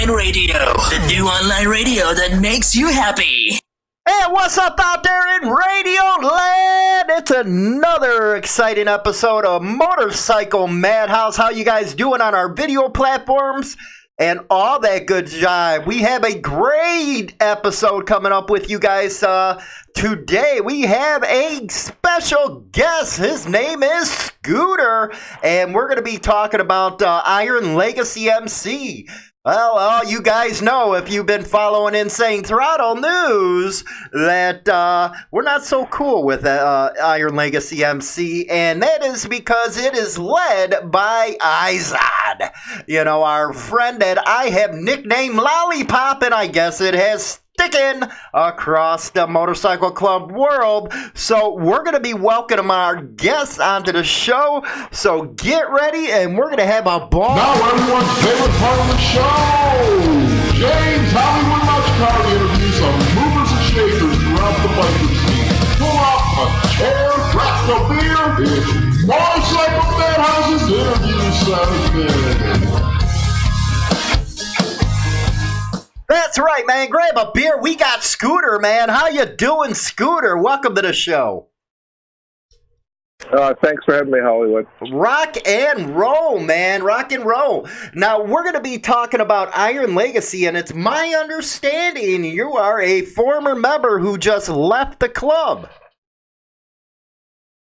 Online Radio, the new online radio that makes you happy. Hey, what's up out there in Radio Land? It's another exciting episode of Motorcycle Madhouse. How you guys doing on our video platforms and all that good jive? We have a great episode coming up with you guys today. We have a special guest. His name is Scooter, and we're going to be talking about Iron Legacy MC. Well, you guys know, if you've been following Insane Throttle News, that we're not so cool with Iron Legacy MC, and that is because it is led by Izod. You know, our friend that I have nicknamed Lollipop, and I guess it has sticking across the motorcycle club world. So we're going to be welcoming our guests onto the show. So get ready, and we're going to have a ball. Now everyone's favorite part of the show, James Hollywood Muchcar interviews some movers and shakers throughout the biker scene. Pull up a chair, crack a beer. It's Motorcycle Madhouse's interview segment. That's right, man. Grab a beer. We got Scooter, man. How you doing, Scooter? Welcome to the show. Thanks for having me, Hollywood. Rock and roll, man. Rock and roll. Now, we're going to be talking about Iron Legacy, and it's my understanding you are a former member who just left the club.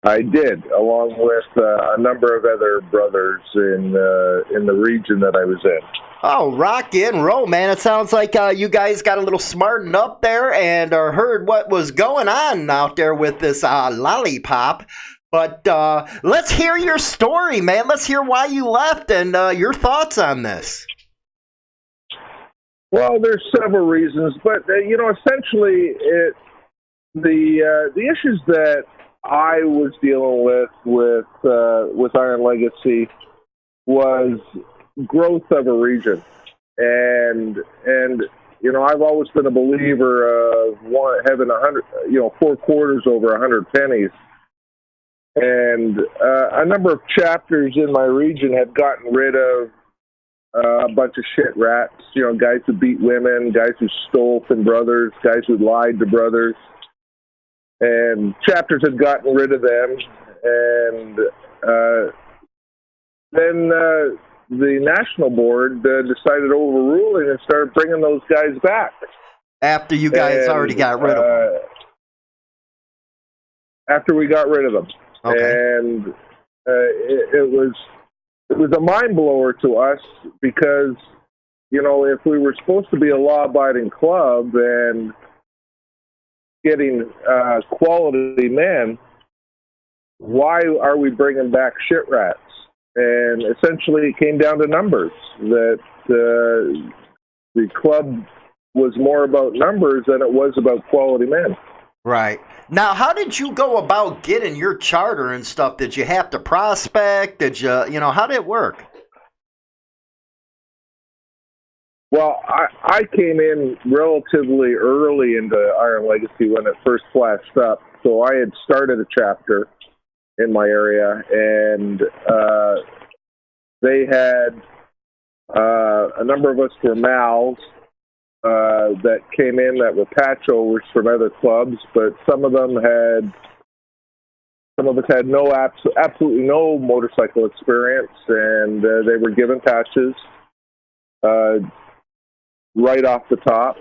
I did, along with a number of other brothers in the region that I was in. Oh, rock and roll, man. It sounds like you guys got a little smartened up there and heard what was going on out there with this Lollipop. But let's hear your story, man. Let's hear why you left and your thoughts on this. Well, there's several reasons, but, essentially the issues that I was dealing with Iron Legacy was growth of a region, and I've always been a believer of having 100, 4 quarters over 100 pennies, and a number of chapters in my region had gotten rid of a bunch of shit rats, guys who beat women, guys who stole from brothers, guys who lied to brothers, and chapters had gotten rid of them, and then the national board decided to overrule it and started bringing those guys back. After you guys already got rid of them? After we got rid of them. Okay. And it was a mind blower to us because, if we were supposed to be a law-abiding club and getting quality men, why are we bringing back shit rats? And essentially it came down to numbers, that the club was more about numbers than it was about quality men. Right. Now, how did you go about getting your charter and stuff? Did you have to prospect? Did you, how did it work? Well, I came in relatively early into Iron Legacy when it first flashed up. So I had started a chapter in my area, and they had a number of us were Mals that came in that were patchovers from other clubs, but some of us had absolutely no motorcycle experience, and they were given patches right off the top,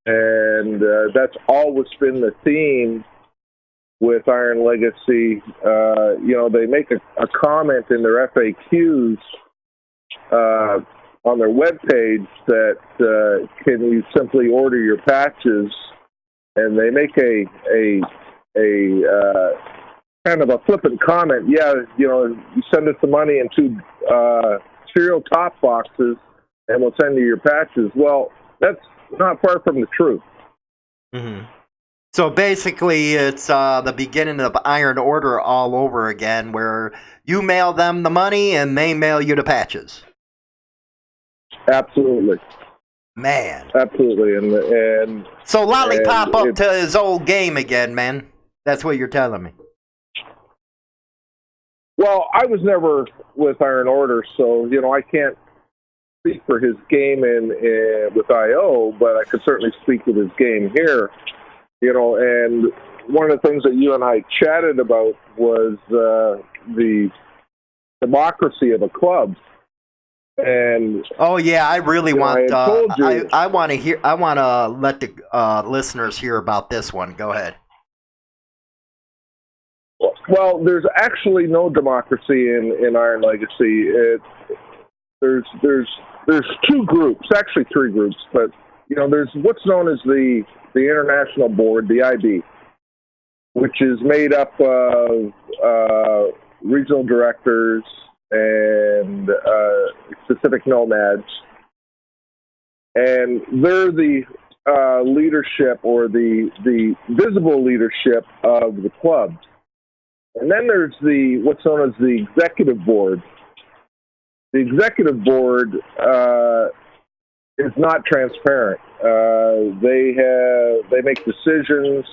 and that's always been the theme with Iron Legacy. They make a comment in their FAQs on their webpage that can you simply order your patches, and they make a kind of a flippant comment. Yeah, you send us the money in 2 cereal top boxes, and we'll send you your patches. Well, that's not far from the truth. Mm-hmm. So basically, it's the beginning of Iron Order all over again, where you mail them the money and they mail you the patches. Absolutely. Man. Absolutely. And so Lollipop up to his old game again, man. That's what you're telling me. Well, I was never with Iron Order, so, I can't speak for his game with IO, but I could certainly speak with his game here. And one of the things that you and I chatted about was the democracy of a club. And oh yeah, I really want. I want to hear. I want to let the listeners hear about this one. Go ahead. Well, there's actually no democracy in Iron Legacy. There's two groups, actually three groups, but there's what's known as the International Board, the IB, which is made up of regional directors and specific nomads, and they're the leadership or the visible leadership of the club. And then there's what's known as the Executive Board. The Executive Board is not transparent. They make decisions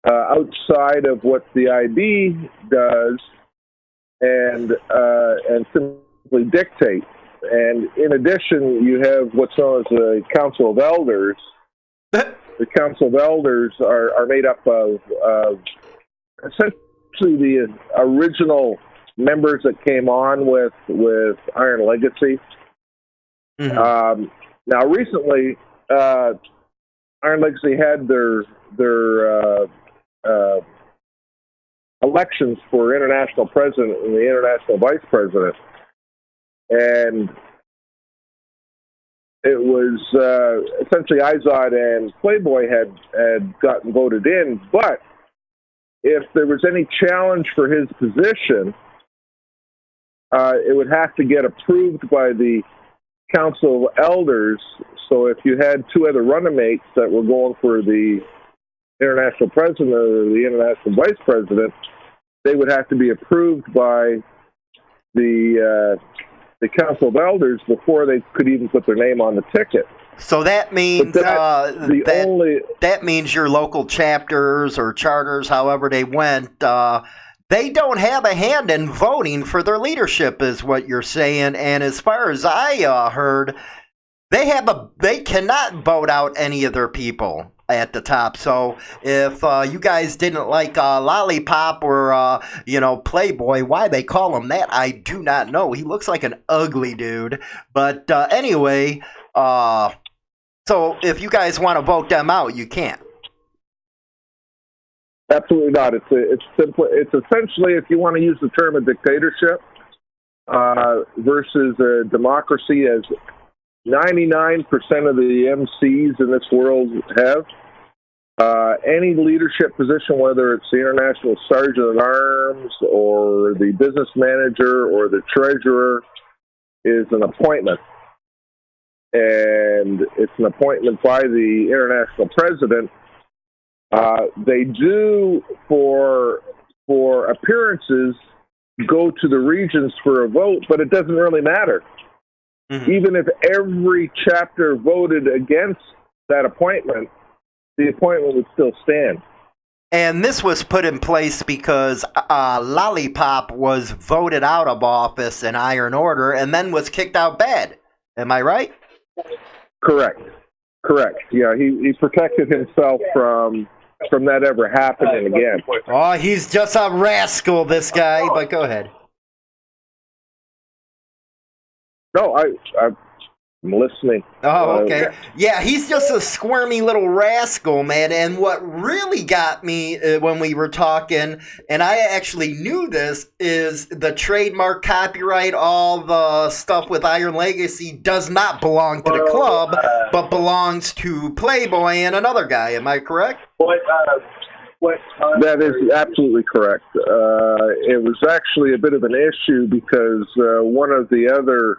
outside of what the IB does, and simply dictate. And in addition, you have what's known as the Council of Elders. The Council of Elders are made up of essentially the original members that came on with Iron Legacy. Mm-hmm. Now, recently, Iron Legacy had their elections for international president and the international vice president, and it was essentially Izod and Playboy had gotten voted in, but if there was any challenge for his position, it would have to get approved by the Council of Elders. So if you had two other running-mates that were going for the international president or the international vice president, they would have to be approved by the Council of Elders before they could even put their name on the ticket. So that means that means your local chapters or charters, however they went, they don't have a hand in voting for their leadership, is what you're saying. And as far as I heard, they cannot vote out any of their people at the top. So if you guys didn't like Lollipop or Playboy, why they call him that, I do not know. He looks like an ugly dude. But anyway, so if you guys want to vote them out, you can't. Absolutely not. It's essentially, if you want to use the term a dictatorship versus a democracy, as 99% of the MCs in this world have. Any leadership position, whether it's the International Sergeant at Arms or the business manager or the treasurer, is an appointment. And it's an appointment by the international president. They do, for appearances, go to the regions for a vote, but it doesn't really matter. Mm-hmm. Even if every chapter voted against that appointment, the appointment would still stand. And this was put in place because Lollipop was voted out of office in Iron Order and then was kicked out bad. Am I right? Correct. Yeah, he protected himself from that ever happening again. Oh, he's just a rascal, this guy. But go ahead. No, I'm listening. Oh, okay. Yeah, he's just a squirmy little rascal, man. And what really got me when we were talking, and I actually knew this, is the trademark, copyright, all the stuff with Iron Legacy does not belong to the club, but belongs to Playboy and another guy. Am I correct? That is absolutely correct. It was actually a bit of an issue because one of the other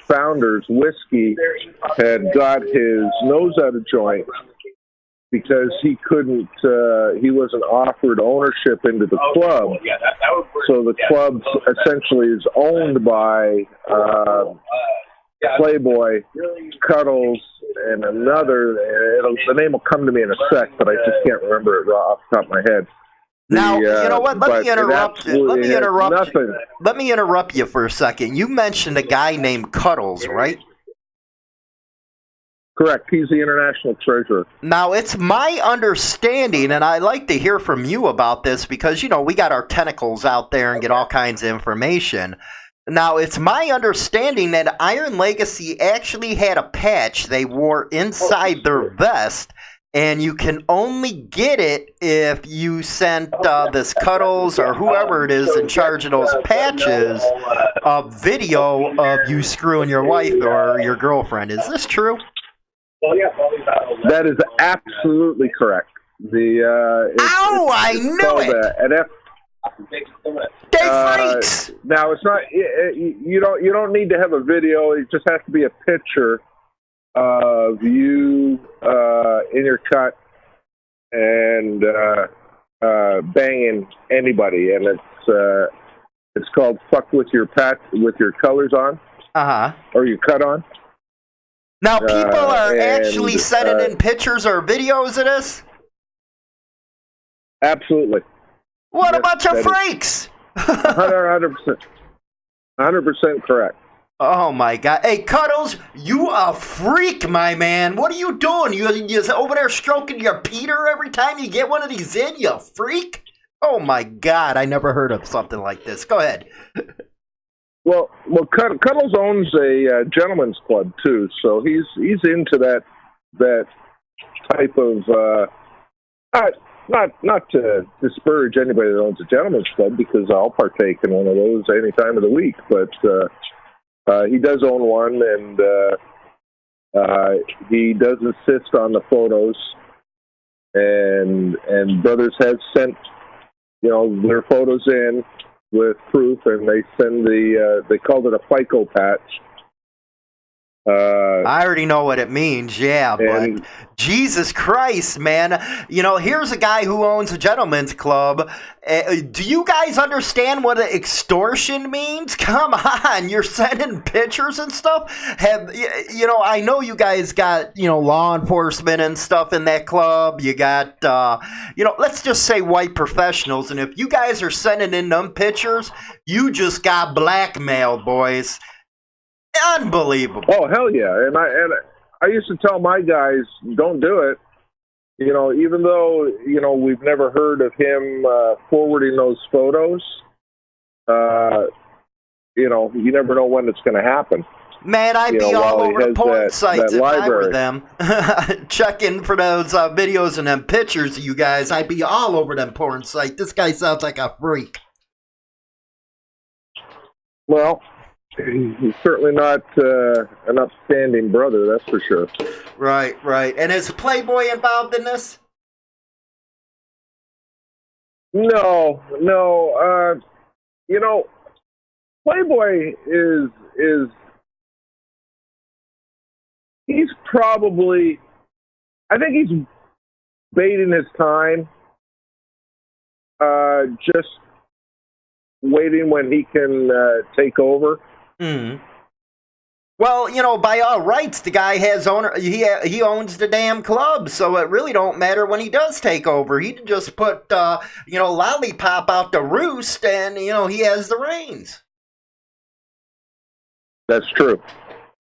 founders, Whiskey, had got his nose out of joint because he wasn't offered ownership into the club. So the club essentially is owned by Playboy, Cuddles, and another. The name will come to me in a sec, but I just can't remember it off the top of my head. Now, you know what? Let me interrupt. Nothing. Let me interrupt you for a second. You mentioned a guy named Cuddles, right? Correct. He's the international treasurer. Now, it's my understanding, and I'd like to hear from you about this because, you know, we got our tentacles out there and get all kinds of information. Now, it's my understanding that Iron Legacy actually had a patch they wore inside their vest, and you can only get it if you sent this Cuddles or whoever it is in charge of those patches a video of you screwing your wife or your girlfriend. Is this true? That is absolutely correct. I knew it. They freaks. Now it's not. You don't need to have a video. It just has to be a picture of you in your cut and banging anybody, and it's called "fuck with your colors on." Or your cut on. Now, people are actually sending in pictures or videos of this? Absolutely. What a bunch of freaks! 100% correct. Oh, my God. Hey, Cuddles, you a freak, my man. What are you doing? You over there stroking your Peter every time you get one of these in, you freak? Oh, my God. I never heard of something like this. Go ahead. Well, Cuddles owns a gentleman's club too, so he's into that type of not to disparage anybody that owns a gentleman's club, because I'll partake in one of those any time of the week. But he does own one, and he does insist on the photos. And brothers have sent their photos in with proof, and they send they called it a FICO patch. I already know what it means, yeah, but Jesus Christ, man. Here's a guy who owns a gentleman's club. Do you guys understand what extortion means? Come on, you're sending pictures and stuff? I know you guys got, law enforcement and stuff in that club. You got, let's just say white professionals, and if you guys are sending in them pictures, you just got blackmailed, boys. Unbelievable. Oh, hell yeah. And I used to tell my guys, don't do it. Even though, we've never heard of him forwarding those photos, you never know when it's going to happen. Man, I'd be all over the porn sites if I were them. Checking for those videos and them pictures of you guys. I'd be all over them porn sites. This guy sounds like a freak. Well, he's certainly not an upstanding brother, that's for sure. Right. And is Playboy involved in this? No. Playboy is he's probably, I think he's baiting his time, just waiting when he can take over. Mm. Well, by all rights, the guy has he owns the damn club, so it really don't matter when he does take over. He can just put Lollipop out to roost, and he has the reins. That's true.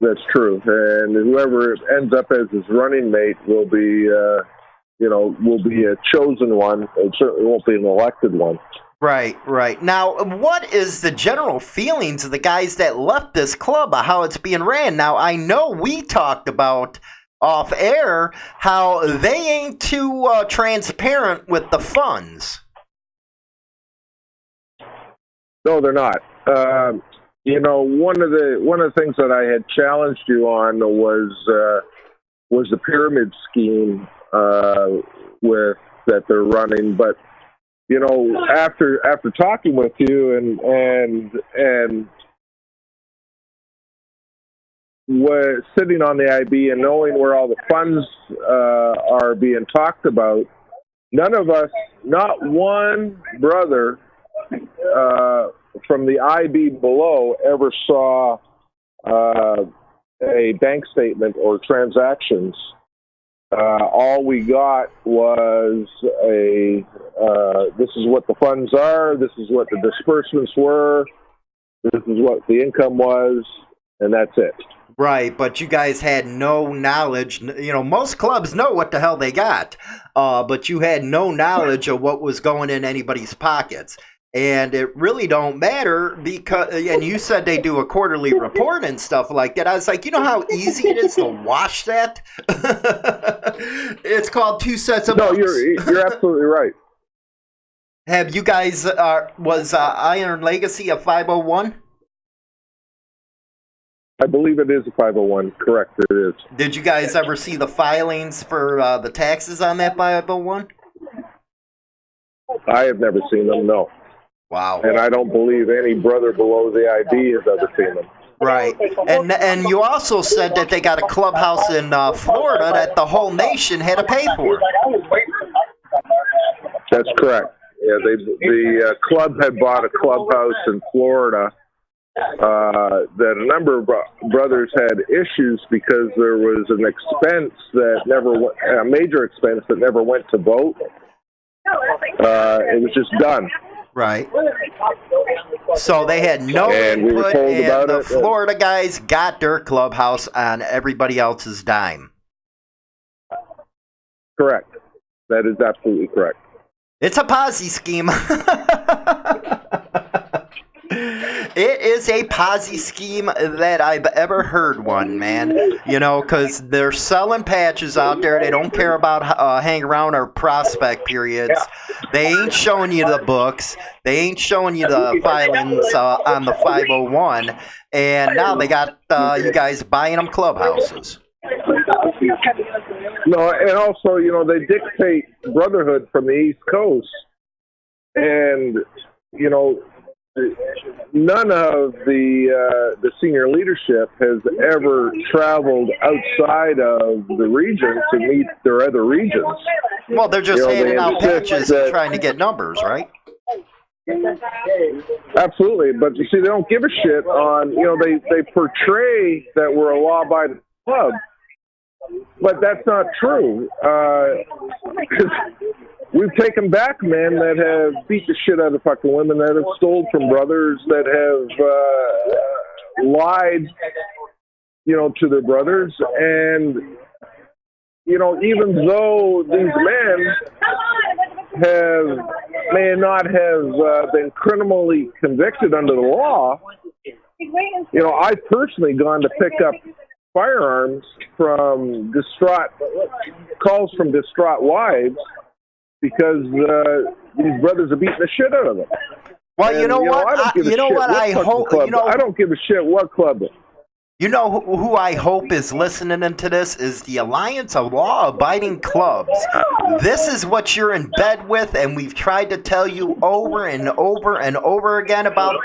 And whoever ends up as his running mate will be a chosen one. It certainly won't be an elected one. Right. Now, what is the general feelings of the guys that left this club, how it's being ran? Now, I know we talked about off air how they ain't too transparent with the funds. No, they're not. One of the things that I had challenged you on was the pyramid scheme that they're running, but after talking with you and was sitting on the IB and knowing where all the funds are being talked about, none of us, not one brother from the IB below ever saw a bank statement or transactions All we got was this is what the funds are, this is what the disbursements were, this is what the income was, and that's it. Right, but you guys had no knowledge. You know, most clubs know what the hell they got, but you had no knowledge of what was going in anybody's pockets. And it really don't matter because, and you said they do a quarterly report and stuff like that. I was like, you know how easy it is to wash that? It's called 2 sets of books. No, you're absolutely right. Have you guys, was Iron Legacy a 501? I believe it is a 501. Correct, it is. Did you guys ever see the filings for the taxes on that 501? I have never seen them, no. Wow. And I don't believe any brother below the ID has ever seen them. Right. And you also said that they got a clubhouse in Florida that the whole nation had to pay for. That's correct. Yeah, the club had bought a clubhouse in Florida that a number of brothers had issues because there was an expense that never went, a major expense that never went to vote. It was just done. Right. So they had no and we were input, told and about the it. Florida guys got their clubhouse on everybody else's dime. Correct. That is absolutely correct. It's a Ponzi scheme. It is a Ponzi scheme that I've ever heard one, man. You know, because they're selling patches out there. They don't care about hang around or prospect periods. They ain't showing you the books. They ain't showing you the filings on the 501. And now they got you guys buying them clubhouses. No, and also, you know, they dictate brotherhood from the East Coast. And, you know, none of the senior leadership has ever traveled outside of the region to meet their other regions. Well, they're just handing out patches and that, trying to get numbers, right? Absolutely, but you see, they don't give a shit on, you know, they portray that we're a law-abiding club, but that's not true. We've taken back men that have beat the shit out of fucking women, that have stole from brothers, that have lied, you know, to their brothers. And, you know, even though these men may not have been criminally convicted under the law, you know, I've personally gone to pick up firearms from calls from distraught wives, because these brothers are beating the shit out of them. Well, and, you know what? I hope. I don't give a shit what club. You know who I hope is listening into this is the Alliance of Law-Abiding Clubs. This is what you're in bed with, and we've tried to tell you over and over and over again about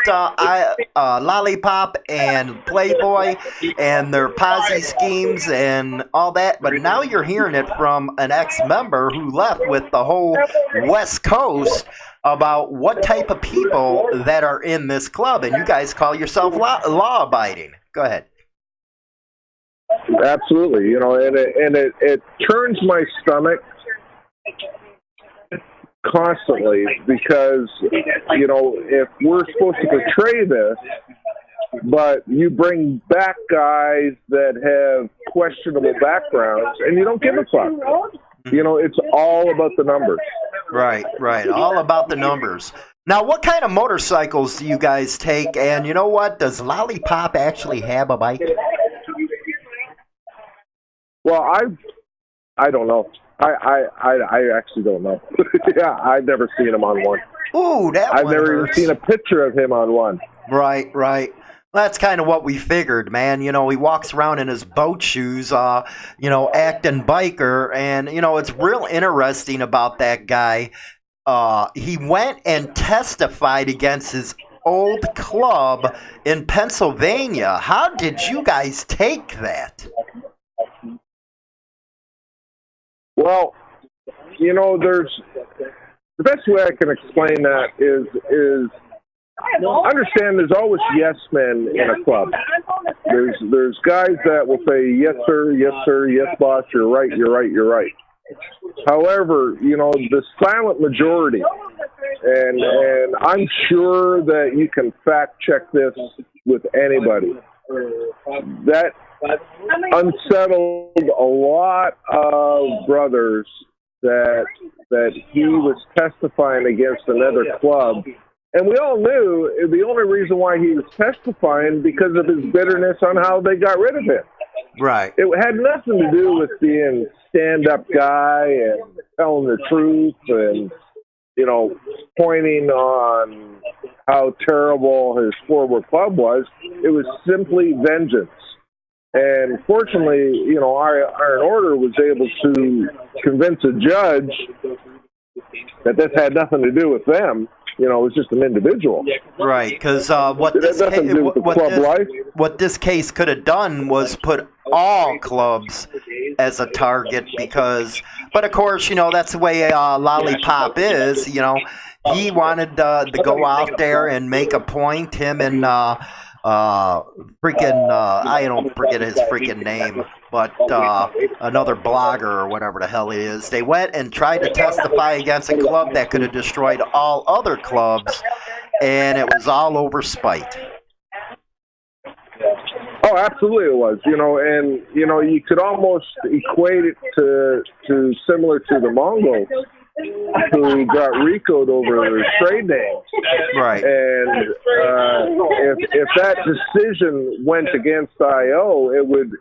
Lollipop and Playboy and their Ponzi schemes and all that. But now you're hearing it from an ex-member who left with the whole West Coast about what type of people that are in this club, and you guys call yourself law-abiding. Go ahead. Absolutely, you know, and it turns my stomach constantly because, you know, if we're supposed to portray this, but you bring back guys that have questionable backgrounds and you don't give a fuck. You know, it's all about the numbers. Right, all about the numbers. Now, what kind of motorcycles do you guys take? And you know what? Does Lollipop actually have a bike? Well, I don't know. I actually don't know. Yeah, I've never seen him on one. Ooh, I've never even seen a picture of him on one. Right. Well, that's kind of what we figured, man. You know, he walks around in his boat shoes, you know, acting biker. And, you know, it's real interesting about that guy. He went and testified against his old club in Pennsylvania. How did you guys take that? Well, you know, the best way I can explain that is understand there's always yes men in a club. There's guys that will say, yes, sir, yes, boss, you're right. However, the silent majority, and I'm sure that you can fact check this with anybody, that unsettled a lot of brothers that he was testifying against another club. And we all knew the only reason why he was testifying because of his bitterness on how they got rid of him. Right. It had nothing to do with being stand-up guy and telling the truth and, pointing on how terrible his former club was. It was simply vengeance. And fortunately, Iron Order was able to convince a judge that this had nothing to do with them. It was just an individual. Right, because what this case could have done was put all clubs as a target but of course, that's the way Lollipop is, he wanted to go out there and make a point, him and I don't forget his freaking name, but another blogger or whatever the hell it is. They went and tried to testify against a club that could have destroyed all other clubs, and it was all over spite. Oh, absolutely it was. And you could almost equate it to similar to the Mongols who got RICO'd over their trade names. Right. And if that decision went against IO, it would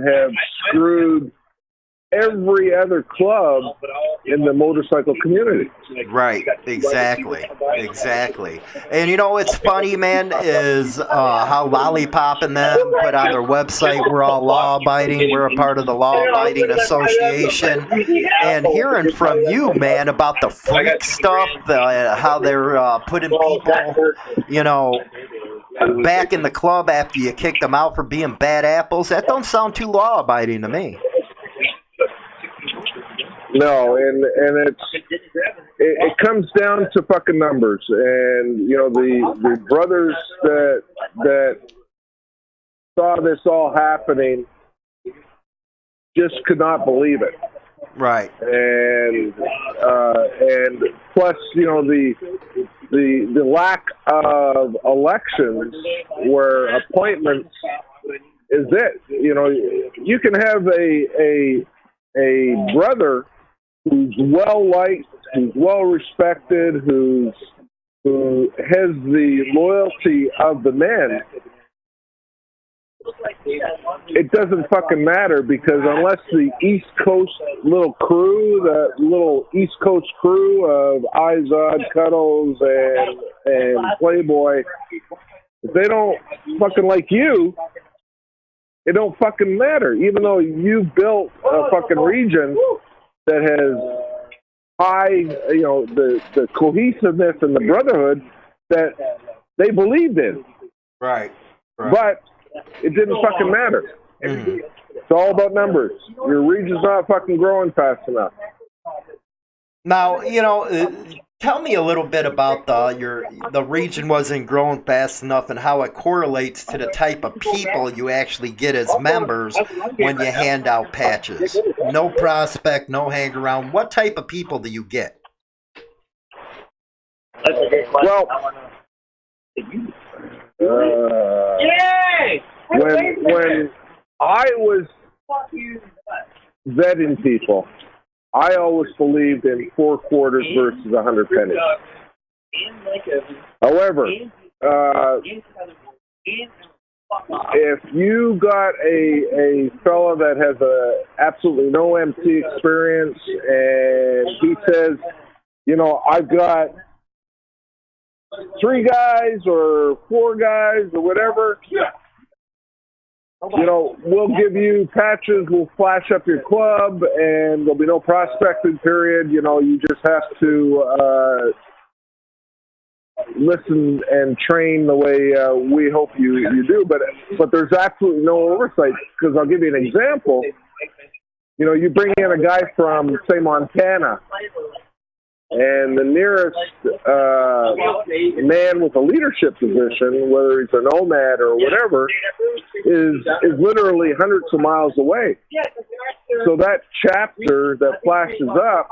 have screwed every other club in the motorcycle community. Right, exactly. And it's funny, man, is how Lollipop and them put on their website, we're all law-abiding, we're a part of the law-abiding association. And hearing from you, man, about the freak stuff, how they're putting people, back in the club after you kick them out for being bad apples, that don't sound too law-abiding to me. No, and it comes down to fucking numbers, and the brothers that saw this all happening just could not believe it. Right. And plus, the lack of elections where appointments is it. You can have a brother who's well liked, who's well respected, who has the loyalty of the men. It doesn't fucking matter because unless the East Coast little crew, the little East Coast crew of Izod, Cuddles, and Playboy, if they don't fucking like you, it don't fucking matter. Even though you built a fucking region that has high, the cohesiveness and the brotherhood that they believed in. Right. But it didn't fucking matter. Mm-hmm. It's all about numbers. Your region's not fucking growing fast enough. Now, tell me a little bit about the region wasn't growing fast enough and how it correlates to the type of people you actually get as members when you hand out patches. No prospect, no hang around. What type of people do you get? Well, when I was vetting people, I always believed in 4 quarters versus 100 pennies. However, if you got a fella that has absolutely no MC experience and he says, I've got 3 guys or 4 guys or whatever, we'll give you patches, we'll flash up your club, and there'll be no prospecting period. You just have to listen and train the way we hope you do. But there's absolutely no oversight, because I'll give you an example. You bring in a guy from, say, Montana, and the nearest man with a leadership position, whether he's a nomad or whatever, is literally hundreds of miles away. So that chapter that flashes up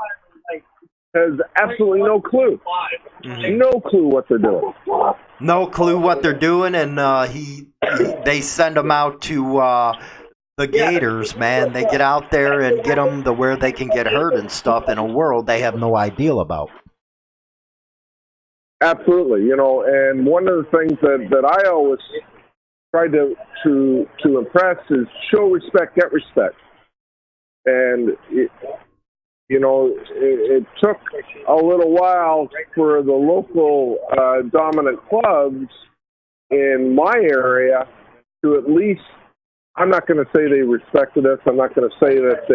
has absolutely no clue. Mm-hmm. No clue what they're doing. No clue what they're doing, and they send them out to the Gators, man. They get out there and get them to where they can get hurt and stuff in a world they have no idea about. Absolutely, and one of the things that I always try to impress is show respect, get respect. And it took a little while for the local dominant clubs in my area to at least, I'm not going to say they respected us, I'm not going to say that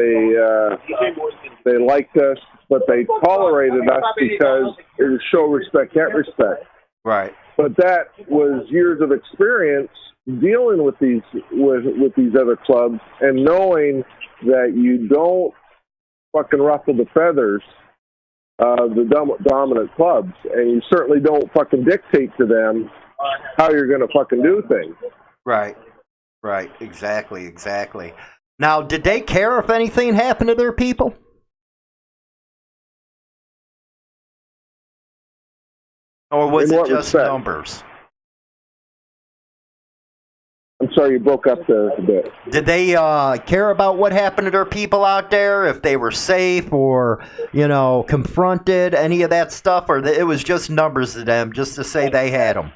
they liked us, but they totolerated us because it was show respect, get respect. Right. But that was years of experience dealing with these other clubs and knowing that you don't fucking ruffle the feathers of the dominant clubs, and you certainly don't fucking dictate to them how you're going to fucking do things. Right. Exactly. Now, did they care if anything happened to their people? Or was it just numbers? I'm sorry, you broke up there a bit. Did they care about what happened to their people out there, if they were safe or, confronted, any of that stuff? Or it was just numbers to them, just to say they had them?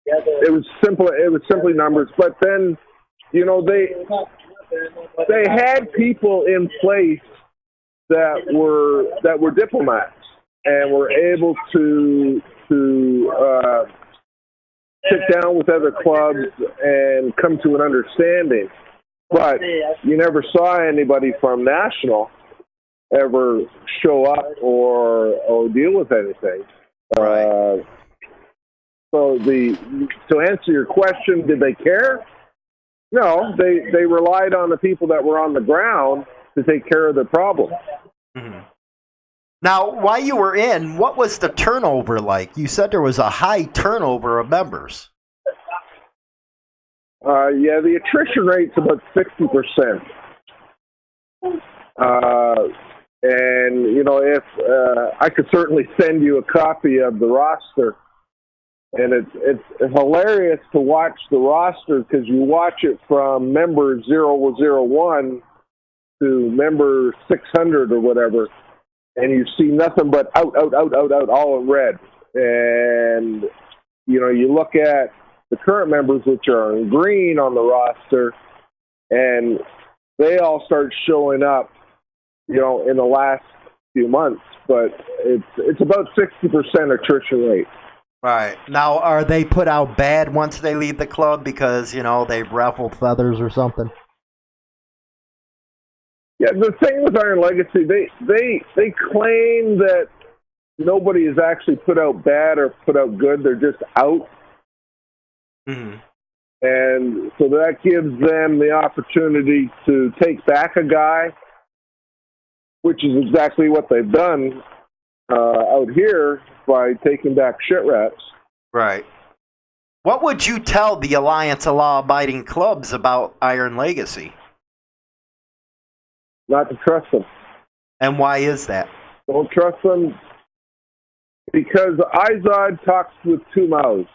It was simply numbers. But then, they had people in place that were diplomats and were able to sit down with other clubs and come to an understanding. But you never saw anybody from National ever show up or deal with anything. Right. So to answer your question, did they care? No, they relied on the people that were on the ground to take care of their problem. Mm-hmm. Now, while you were in, what was the turnover like? You said there was a high turnover of members. Yeah, the attrition rate's about 60%. And, if I could certainly send you a copy of the roster. And it's hilarious to watch the roster because you watch it from member 001 to member 600 or whatever, and you see nothing but out, all in red. And, you look at the current members, which are in green on the roster, and they all start showing up, in the last few months. But it's about 60% attrition rate. Right. Now, are they put out bad once they leave the club because, they've ruffled feathers or something? Yeah, the thing with Iron Legacy, they claim that nobody is actually put out bad or put out good. They're just out. Mm-hmm. And so that gives them the opportunity to take back a guy, which is exactly what they've done out here by taking back shit rats. Right. What would you tell the Alliance of Law-Abiding Clubs about Iron Legacy? Not to trust them. And why is that? Don't trust them because Izod talks with two mouths.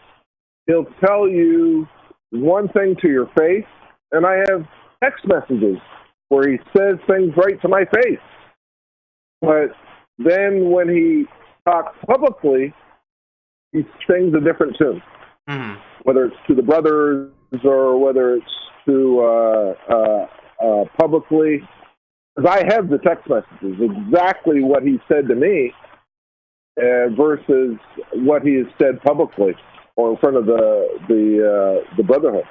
He'll tell you one thing to your face, and I have text messages where he says things right to my face. But then when he talks publicly, he sings a different tune. Mm-hmm. Whether it's to the brothers or whether it's to publicly. Because I have the text messages, exactly what he said to me versus what he has said publicly or in front of the Brotherhood.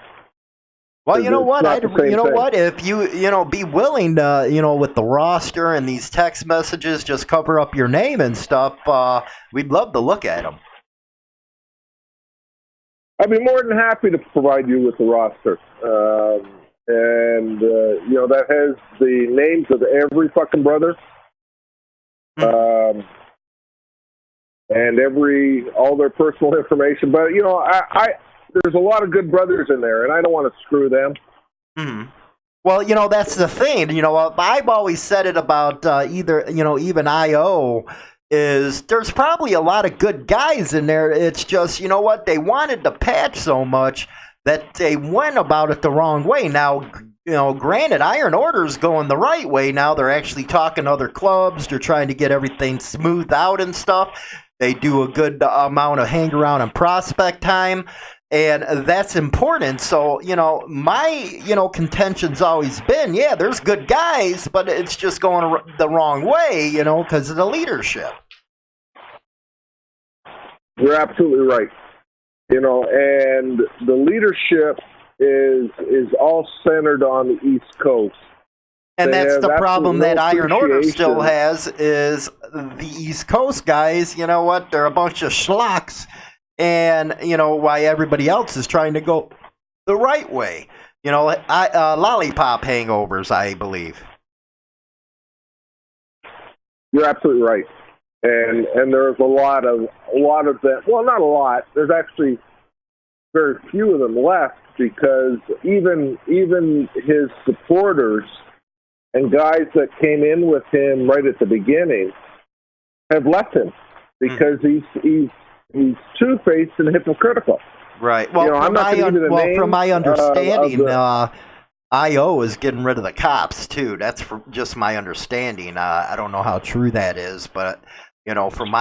Well, you know what? What? If you be willing to, with the roster and these text messages, just cover up your name and stuff, we'd love to look at them. I'd be more than happy to provide you with the roster. That has the names of every fucking brother. and all their personal information. But there's a lot of good brothers in there, and I don't want to screw them. Mm-hmm. Well, that's the thing. I've always said it about even IO is there's probably a lot of good guys in there. It's just, they wanted to patch so much that they went about it the wrong way. Now, granted, Iron Order's going the right way now. They're actually talking to other clubs. They're trying to get everything smoothed out and stuff. They do a good amount of hang around and prospect time. And that's important. So, my, contention's always been, yeah, there's good guys, but it's just going the wrong way, because of the leadership. You're absolutely right. And the leadership is all centered on the East Coast. And that's the problem that Iron Order still has is the East Coast guys, they're a bunch of schlocks. And, why everybody else is trying to go the right way. Lollipop hangovers, I believe. You're absolutely right. And there's a lot of them. Well, not a lot. There's actually very few of them left because even his supporters and guys that came in with him right at the beginning have left him because he's two-faced and hypocritical. Right. Well, from my understanding, IO is getting rid of the cops too. That's just my understanding. I don't know how true that is, but from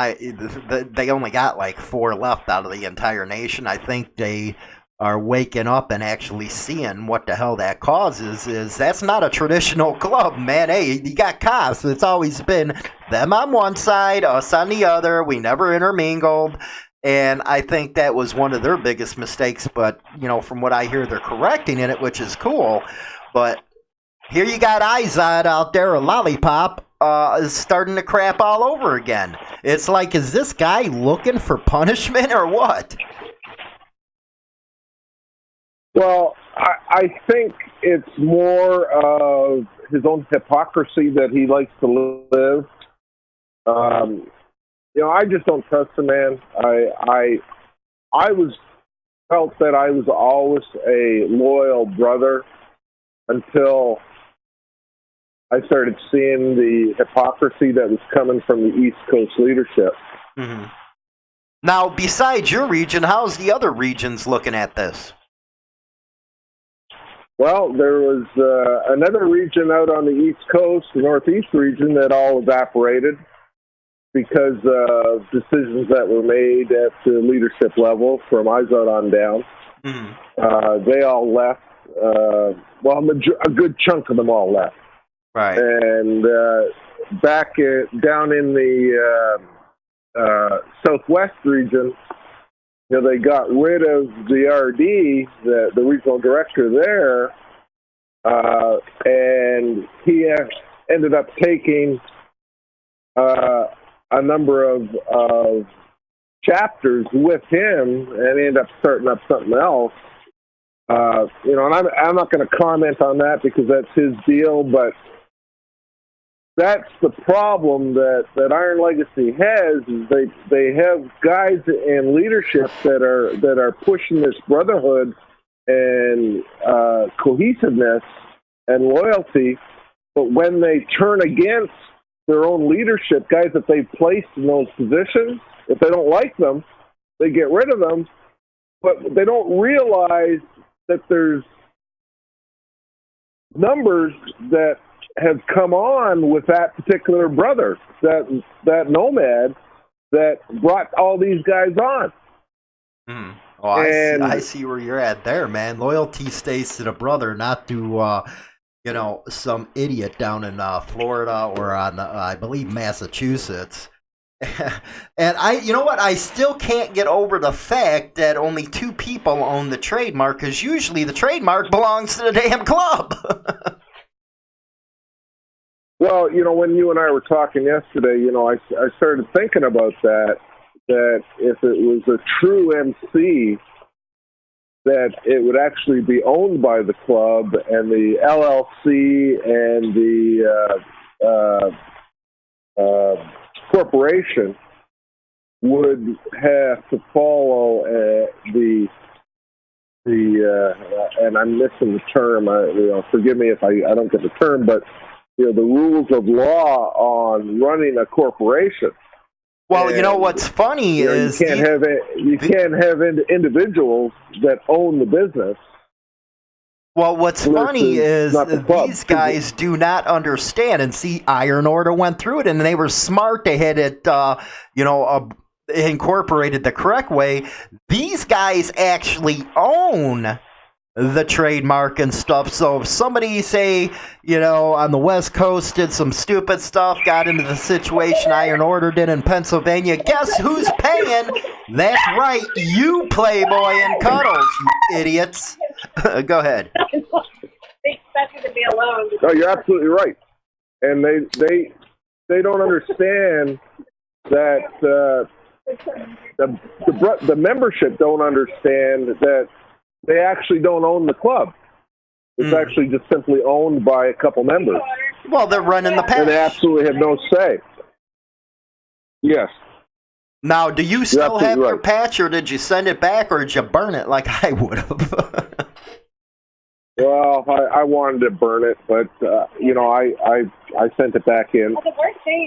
they only got like 4 left out of the entire nation. I think they are waking up and actually seeing what the hell that causes. Is that's not a traditional club, man. Hey, you got cops. It's always been them on one side, us on the other. We never intermingled. And I think that was one of their biggest mistakes. But, from what I hear, they're correcting in it, which is cool. But here you got Izod out there, a Lollipop, is starting to crap all over again. It's like, is this guy looking for punishment or what? Well, I think it's more of his own hypocrisy that he likes to live. I just don't trust the man. I felt that I was always a loyal brother until I started seeing the hypocrisy that was coming from the East Coast leadership. Mm-hmm. Now, besides your region, how's the other regions looking at this? Well, there was another region out on the East Coast, the Northeast region, that all evaporated because of decisions that were made at the leadership level from Izod on down. Mm-hmm. They all left. A good chunk of them all left. Right. And down in the Southwest region, they got rid of the RD, the regional director there, and he ended up taking a number of chapters with him and ended up starting up something else. And I'm not going to comment on that because that's his deal, but that's the problem that Iron Legacy has is they have guys in leadership that are pushing this brotherhood and cohesiveness and loyalty, but when they turn against their own leadership, guys that they've placed in those positions, if they don't like them, they get rid of them, but they don't realize that there's numbers that have come on with that particular brother, that nomad that brought all these guys on. Mm. Oh, I see where you're at there, man. Loyalty stays to the brother, not to some idiot down in Florida or on I believe Massachusetts. And I still can't get over the fact that only 2 people own the trademark, because usually the trademark belongs to the damn club. Well, when you and I were talking yesterday, I started thinking about that if it was a true MC, that it would actually be owned by the club and the LLC and the corporation would have to follow and I'm missing the term. Forgive me if I don't get the term, but the rules of law on running a corporation. Well, what's funny is you can't have individuals that own the business. Well, what's funny is these guys do not understand. And see, Iron Order went through it, and they were smart. They had it, incorporated the correct way. These guys actually own the trademark and stuff. So if somebody, say, on the West Coast did some stupid stuff, got into the situation Iron Order did in Pennsylvania, guess who's paying? That's right, you, Playboy and Cuddles, you idiots. Go ahead. They expect you to be alone. No, you're absolutely right. And they don't understand that the membership don't understand that they actually don't own the club. It's actually just simply owned by a couple members. Well, they're running the patch. And they absolutely have no say. Yes. Now, do you still have your patch, or did you send it back, or did you burn it like I would have? Well, I wanted to burn it, but I sent it back in,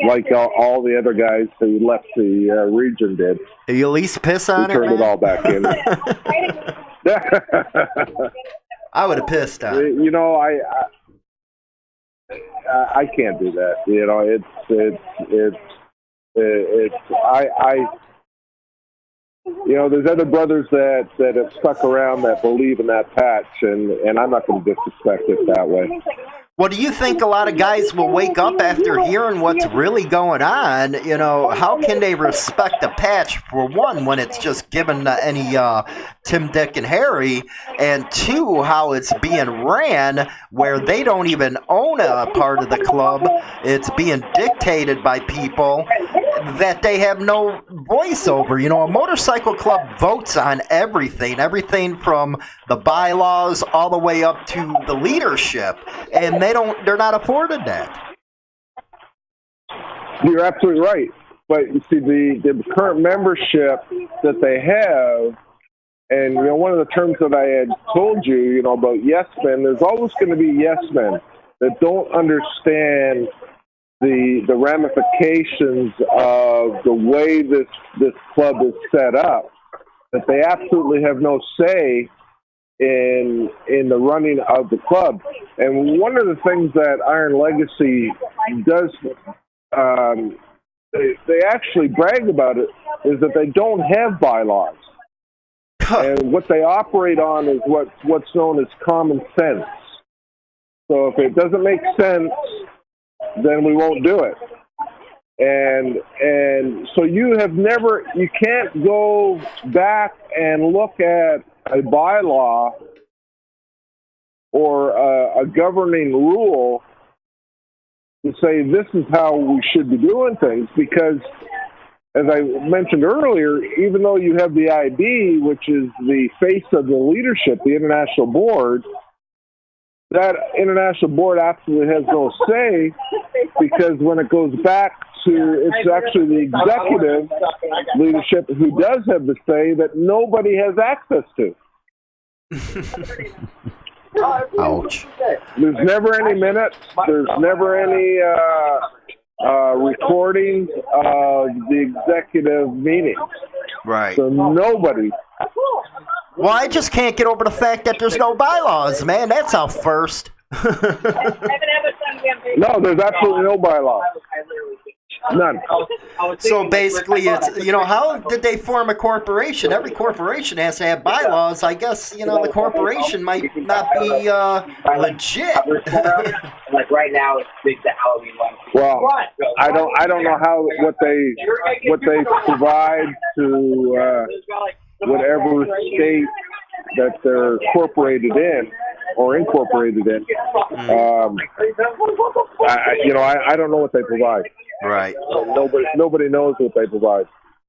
like all the other guys who left the region did. Did you at least piss on it? Turned it all back in. I would have pissed on it. I can't do that. There's other brothers that have stuck around that believe in that patch, and I'm not going to disrespect it that way. Well, do you think a lot of guys will wake up after hearing what's really going on? How can they respect a patch, for one, when it's just given to any Tim, Dick, and Harry, and two, how it's being ran where they don't even own a part of the club. It's being dictated by people that they have no voice over. A motorcycle club votes on everything from the bylaws all the way up to the leadership, and they're not afforded that. You're absolutely right. But you see, the current membership that they have, and one of the terms that I had told you, about yes men, there's always going to be yes men that don't understand the ramifications of the way this club is set up, that they absolutely have no say in the running of the club. And one of the things that Iron Legacy does, they actually brag about it, is that they don't have bylaws. And what they operate on is what's known as common sense. So if it doesn't make sense, then we won't do it. And so you can't go back and look at a bylaw or a governing rule to say this is how we should be doing things, because as I mentioned earlier, even though you have the IB, which is the face of the leadership, the international board, that international board absolutely has no say, because when it goes back to, it's actually the executive leadership who does have the say that nobody has access to. Ouch. There's never any minutes. There's never any recordings of the executive meeting. Right. So nobody. Well, I just can't get over the fact that there's no bylaws, man. That's our first. No, there's absolutely no bylaws. None. So basically, it's, how did they form a corporation? Every corporation has to have bylaws. I guess, the corporation might not be legit. Like right now, it's big the Halloween one. Well, I don't know what they provide to whatever state that they're incorporated in. I don't know what they provide. Right. Nobody knows what they provide.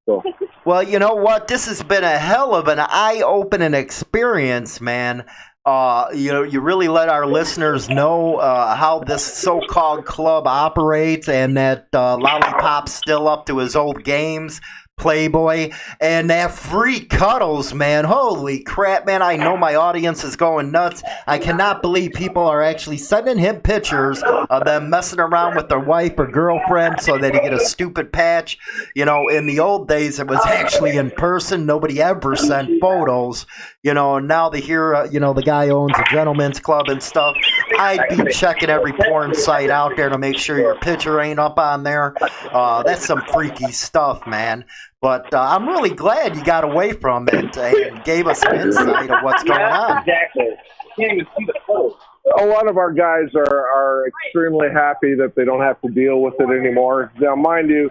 So. Well, you know what? This has been a hell of an eye-opening experience, man. You really let our listeners know how this so-called club operates, and that Lollipop's still up to his old games. Playboy, and that freak Cuddles, man. Holy crap, man. I know my audience is going nuts. I cannot believe people are actually sending him pictures of them messing around with their wife or girlfriend so that he get a stupid patch. You know, in the old days, it was actually in person. Nobody ever sent photos. You know, and now they hear, you know, the guy owns a gentleman's club and stuff. I'd be checking every porn site out there to make sure your picture ain't up on there. That's some freaky stuff, man. But I'm really glad you got away from it and gave us an insight of what's going on. Exactly. Can't even see the photos. A lot of our guys are extremely happy that they don't have to deal with it anymore. Now, mind you,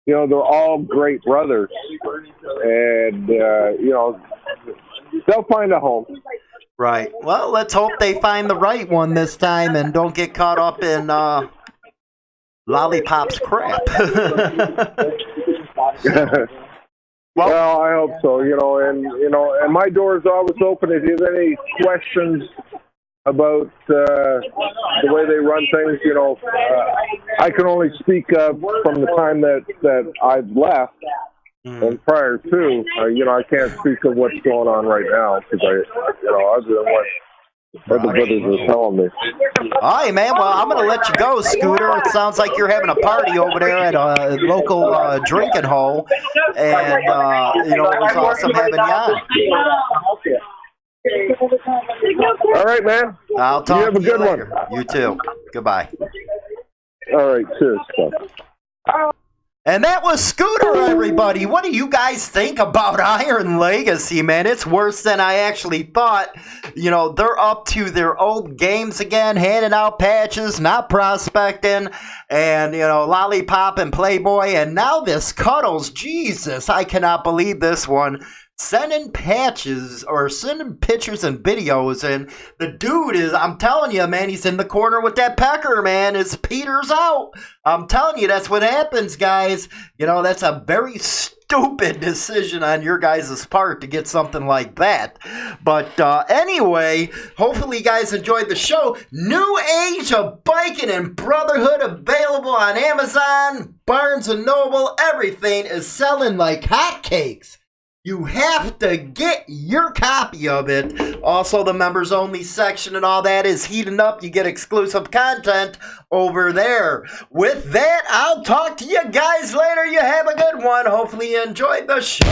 you know, they're all great brothers. And, you know, they'll find a home. Right. Well, let's hope they find the right one this time and don't get caught up in Lollipop's crap. Well, I hope so. You know, and my door's always open. If you have any questions about the way they run things, you know, I can only speak from the time that I've left. And prior to, you know, I can't speak of what's going on right now because you know, other than what the brothers are telling me. All right, man. Well, I'm going to let you go, Scooter. It sounds like you're having a party over there at a local drinking hole. And, you know, it was awesome having you on. All right, man. I'll talk you have to a you good later. one. You too. Goodbye. All right, cheers. And that was Scooter, everybody. What do you guys think about Iron Legacy, man? It's worse than I actually thought. You know, they're up to their old games again, handing out patches, not prospecting, and, you know, Lollipop and Playboy, and now this Cuddles. Jesus, I cannot believe this one. Sending patches or sending pictures and videos, and the dude is, I'm telling you, man, he's in the corner with that pecker, man. His Peter's out. I'm telling you, that's what happens, guys. You know, that's a very stupid decision on your guys' part to get something like that. But anyway, hopefully you guys enjoyed the show. New Age of Biking and Brotherhood available on Amazon, Barnes & Noble. Everything is selling like hotcakes. You have to get your copy of it. Also, the members only section and all that is heating up. You get exclusive content over there. With that, I'll talk to you guys later. You have a good one. Hopefully you enjoyed the show.